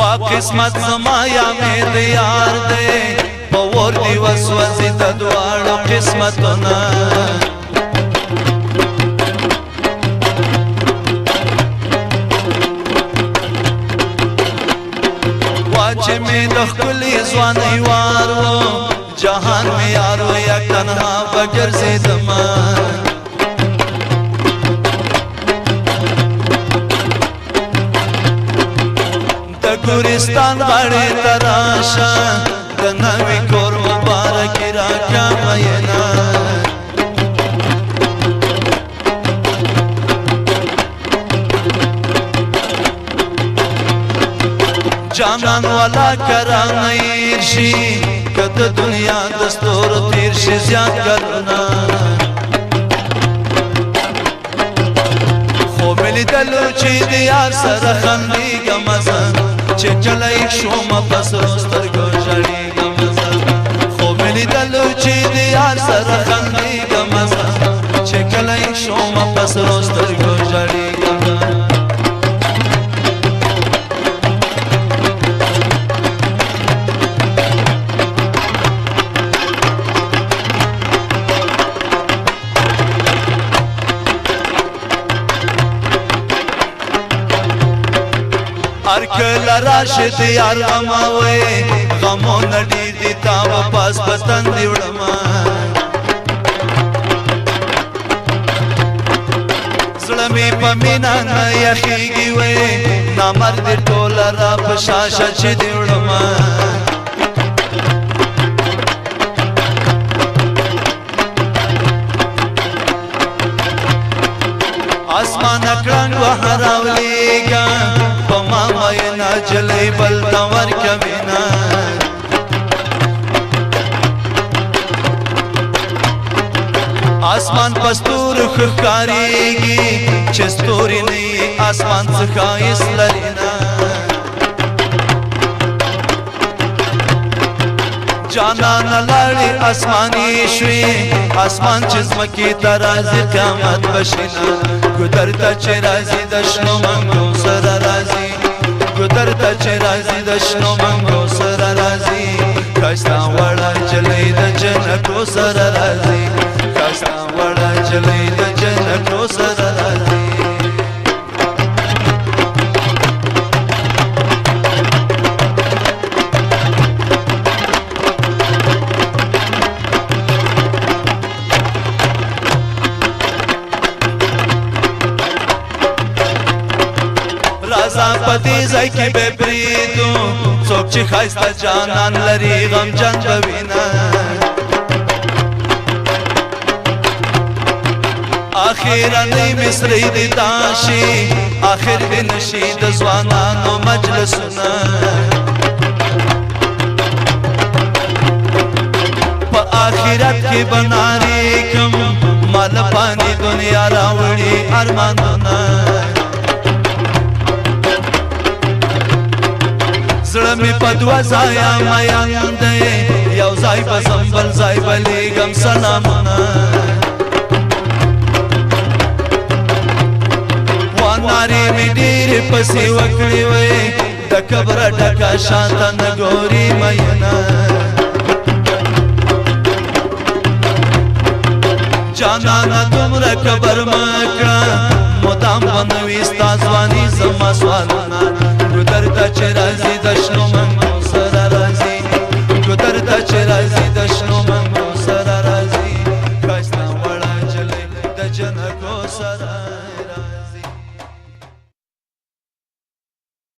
وا قسمت زما یا مې د یار دی په ور دي وسوسې د دواړو قسمتونه وا چې مې د ښکلي ځوانۍ وار و جهان مې یار و یک تنها به ګرځېدمه ګورستان غاړې ته راشه د نوي کور مبارکي راکړه میینه جانان والا کرانه ایر شي که د دنیا د ستورو تیر شي زیات کلونه خو مې لیدلو چې د یار سره خندېږم زه چې کله یې شومه په سرو سترګو ژړېږم زه خو مې لیدلو چې د یار سره خندېږم زه چې کله یې شومه په سرو سترګو ژړېږم هر کله راشه د یار غماوې غمونه ډېر دي تا واپس په تندي وړمه زړه مې په مینه نه یخېږي وې نامردې ټوله را په شاشه چې دې وړمه اسمانه کړنګ وهه راولېږه ماینا جلې بل تا ورکوینا آسمان پستور ښکارېږي چې ستوري نه یې آسمان څه ښایست لري نه جانانه لاړې اسماني شوې اسمان چې ځمکې ته راځي قیامت به شي نه ګودر ته چې راځي د شنو منګو سره راځي ګودر ته چې راځي د شنو منګو سره راځي ښایسته وړه نجلۍ د جنکو سره راځي ښایسته وړه نجلۍ د جنکو سره راځي رازا پدې ځای کې به پرېږدو څوک چې ښایسته جانان لري غمجن به وینه اخرنۍ مصرۍ دې دا شي اخر دې نشي د ځوانانو مجلسونه په آخرت کې به نارې کم مال پانې دنیا راوړي ارمانونه زړه مې په دوه ځایه میین دی یو ځای به ځم بل ځای به لیږم سلامونه وا نارې مې ډېرې پسې وکړې وې د کبره ډکه شاته نه ګوري میینه جانانه دومره کبر مه کړه مدام به نه وي ستا ځواني زما سوالونه ګودر ته چې